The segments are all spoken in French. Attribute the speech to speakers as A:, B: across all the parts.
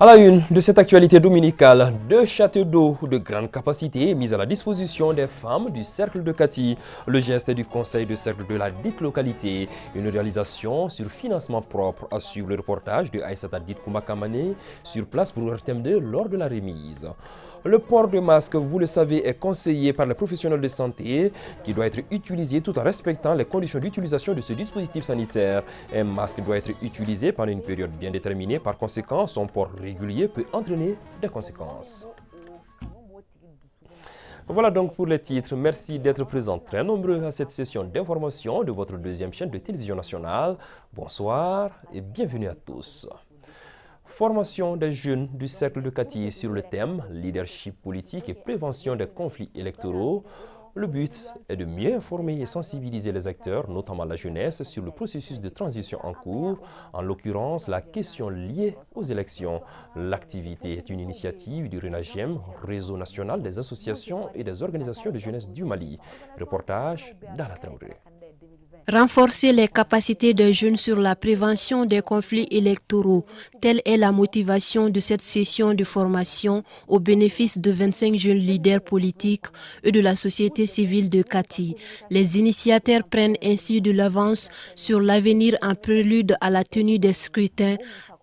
A: À la une de cette actualité dominicale, 2 châteaux d'eau de grande capacité mis à la disposition des femmes du cercle de Kati. Le geste du conseil de cercle de la dite localité, une réalisation sur financement propre, assure le reportage de Aïssata Dit Koumakamane sur place pour RTM2 lors de la remise. Le port de masque, vous le savez, est conseillé par les professionnels de santé qui doit être utilisé tout en respectant les conditions d'utilisation de ce dispositif sanitaire. Un masque doit être utilisé pendant une période bien déterminée. Par conséquent, son port régulier peut entraîner des conséquences. Voilà donc pour les titres. Merci d'être présents très nombreux à cette session d'information de votre deuxième chaîne de télévision nationale. Bonsoir et bienvenue à tous. Formation des jeunes du cercle de Kati sur le thème leadership politique et prévention des conflits électoraux. Le but est de mieux informer et sensibiliser les acteurs, notamment la jeunesse, sur le processus de transition en cours, en l'occurrence la question liée aux élections. L'activité est une initiative du RENAGEM, Réseau national des associations et des organisations de jeunesse du Mali. Reportage d'Ala Traoré.
B: Renforcer les capacités des jeunes sur la prévention des conflits électoraux, telle est la motivation de cette session de formation au bénéfice de 25 jeunes leaders politiques et de la société civile de Kati. Les initiateurs prennent ainsi de l'avance sur l'avenir en prélude à la tenue des scrutins,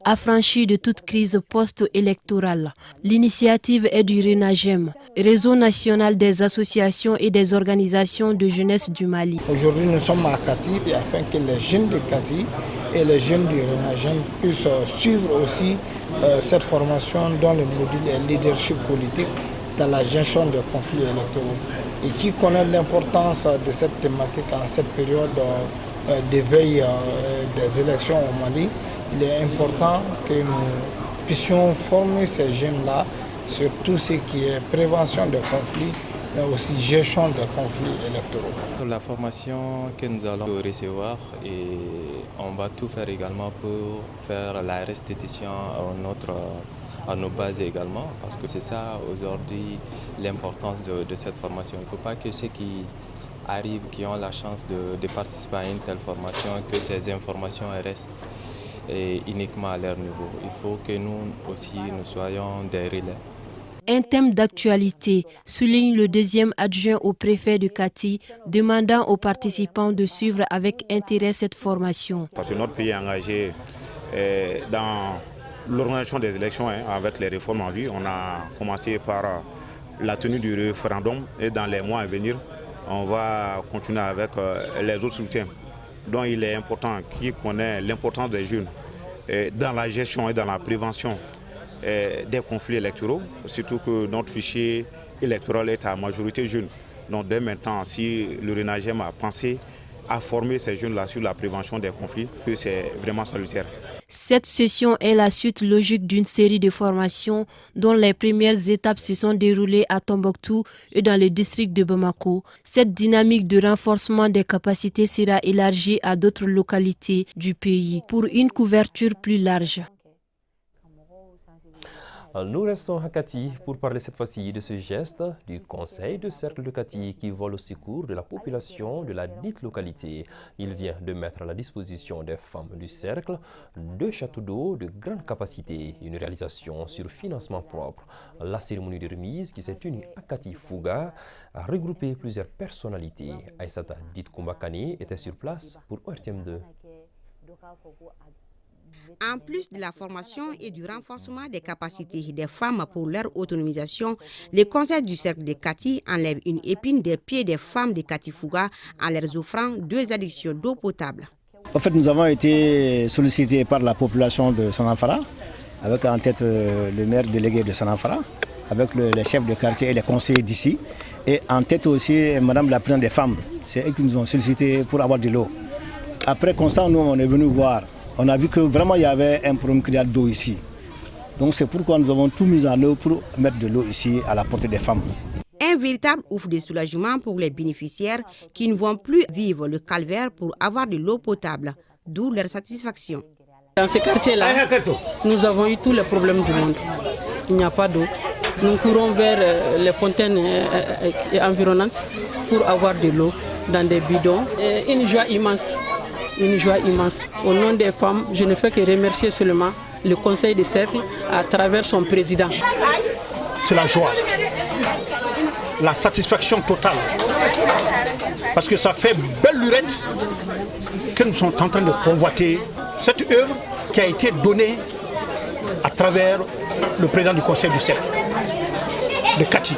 B: affranchis de toute crise post-électorale. L'initiative est du RENAGEM, Réseau national des associations et des organisations de jeunesse du Mali.
C: Aujourd'hui, nous sommes à Kati afin que les jeunes de Kati et les jeunes du RENAGEM puissent suivre aussi cette formation dans le module leadership politique dans la gestion des conflits électoraux. Et qui connaît l'importance de cette thématique en cette période d'éveil des élections au Mali, il est important que nous puissions former ces jeunes-là sur tout ce qui est prévention des conflits, mais aussi gestion des conflits électoraux.
D: La formation que nous allons recevoir, et on va tout faire également pour faire la restitution à nos bases également, parce que c'est ça aujourd'hui l'importance de cette formation. Il ne faut pas que ceux qui arrivent, qui ont la chance de participer à une telle formation, que ces informations restent uniquement à leur niveau. Il faut que nous aussi, nous soyons des relais.
B: Un thème d'actualité, souligne le deuxième adjoint au préfet de Kati, demandant aux participants de suivre avec intérêt cette formation.
E: Parce que notre pays est engagé dans l'organisation des élections avec les réformes en vue. On a commencé par la tenue du référendum et dans les mois à venir, on va continuer avec les autres soutiens. Donc il est important qu'ils connaissent l'importance des jeunes dans la gestion et dans la prévention des conflits électoraux, surtout que notre fichier électoral est à majorité jeune. Donc dès maintenant, si le RENAGEM a pensé à former ces jeunes-là sur la prévention des conflits, que c'est vraiment salutaire.
B: Cette session est la suite logique d'une série de formations dont les premières étapes se sont déroulées à Tombouctou et dans le district de Bamako. Cette dynamique de renforcement des capacités sera élargie à d'autres localités du pays pour une couverture plus large.
A: Nous restons à Kati pour parler cette fois-ci de ce geste du conseil de cercle de Kati qui vole au secours de la population de la dite localité. Il vient de mettre à la disposition des femmes du cercle 2 châteaux d'eau de grande capacité, une réalisation sur financement propre. La cérémonie de remise qui s'est tenue à Kati Fouga a regroupé plusieurs personnalités. Aïssata Dit Koumakane était sur place pour RTM2.
F: En plus de la formation et du renforcement des capacités des femmes pour leur autonomisation, le conseil du cercle de Kati enlève une épine des pieds des femmes de Kati Fouga en leur offrant 2 addictions d'eau potable.
G: En fait, nous avons été sollicités par la population de Sanafara, avec en tête le maire délégué de Sanafara, avec les chefs de quartier et les conseillers d'ici, et en tête aussi madame la présidente des femmes. C'est eux qui nous ont sollicités pour avoir de l'eau. Après constat, nous on est venu voir. On a vu que vraiment il y avait un problème d'eau ici. Donc c'est pourquoi nous avons tout mis en œuvre pour mettre de l'eau ici à la portée des femmes.
F: Un véritable ouf de soulagement pour les bénéficiaires qui ne vont plus vivre le calvaire pour avoir de l'eau potable, d'où leur satisfaction.
H: Dans ce quartier-là, nous avons eu tous les problèmes du monde. Il n'y a pas d'eau. Nous courons vers les fontaines environnantes pour avoir de l'eau dans des bidons. Une joie immense. Au nom des femmes, je ne fais que remercier seulement le conseil de cercle à travers son président.
I: C'est la joie, la satisfaction totale, parce que ça fait belle lurette que nous sommes en train de convoiter cette œuvre qui a été donnée à travers le président du conseil de cercle de Kati.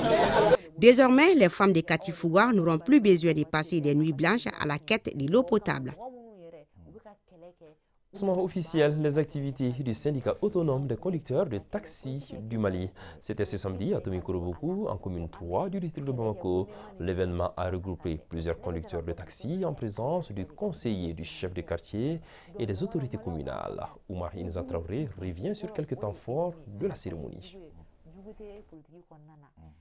F: Désormais, les femmes de Kati-Fouga n'auront plus besoin de passer des nuits blanches à la quête de l'eau potable.
A: Lancement officiel des activités du syndicat autonome des conducteurs de taxi du Mali. C'était ce samedi à Tomikoroboku, en commune 3 du district de Bamako. L'événement a regroupé plusieurs conducteurs de taxi en présence du conseiller du chef de quartier et des autorités communales. Oumar Inza Traoré revient sur quelques temps forts de la cérémonie.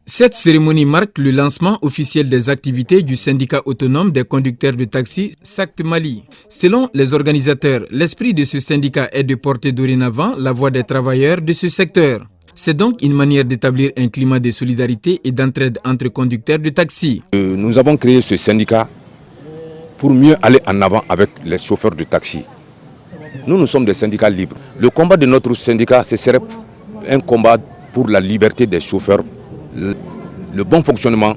J: Cette cérémonie marque le lancement officiel des activités du syndicat autonome des conducteurs de taxi SACT Mali. Selon les organisateurs, l'esprit de ce syndicat est de porter dorénavant la voix des travailleurs de ce secteur. C'est donc une manière d'établir un climat de solidarité et d'entraide entre conducteurs de taxi.
K: Nous avons créé ce syndicat pour mieux aller en avant avec les chauffeurs de taxi. Nous sommes des syndicats libres. Le combat de notre syndicat, ce serait un combat pour la liberté des chauffeurs, le bon fonctionnement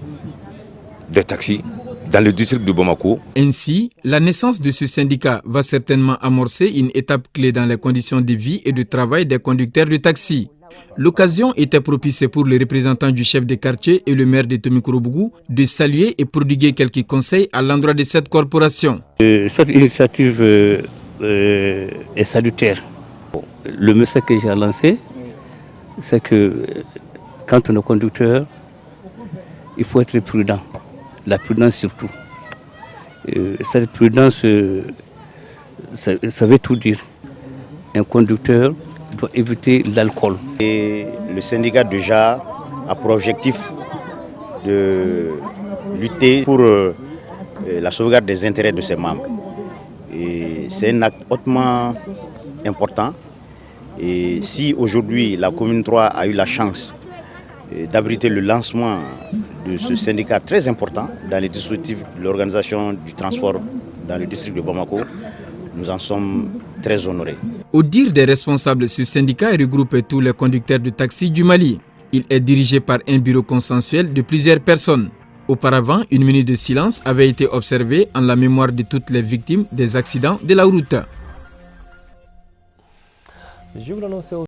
K: des taxis dans le district de Bamako.
J: Ainsi, la naissance de ce syndicat va certainement amorcer une étape clé dans les conditions de vie et de travail des conducteurs de taxi. L'occasion était propice pour les représentants du chef de quartier et le maire de Tomikorobougou de saluer et prodiguer quelques conseils à l'endroit de cette corporation.
L: Cette initiative est salutaire. Le message que j'ai lancé, c'est que quand on est conducteur, il faut être prudent, la prudence surtout. Cette prudence, ça veut tout dire. Un conducteur doit éviter l'alcool.
M: Et le syndicat déjà a pour objectif de lutter pour la sauvegarde des intérêts de ses membres. C'est un acte hautement important. Et si aujourd'hui la commune 3 a eu la chance d'abriter le lancement de ce syndicat très important dans les dispositifs de l'organisation du transport dans le district de Bamako, nous en sommes très honorés.
J: Au dire des responsables, ce syndicat regroupe tous les conducteurs de taxi du Mali. Il est dirigé par un bureau consensuel de plusieurs personnes. Auparavant, une minute de silence avait été observée en la mémoire de toutes les victimes des accidents de la route.
A: Je vous l'annonce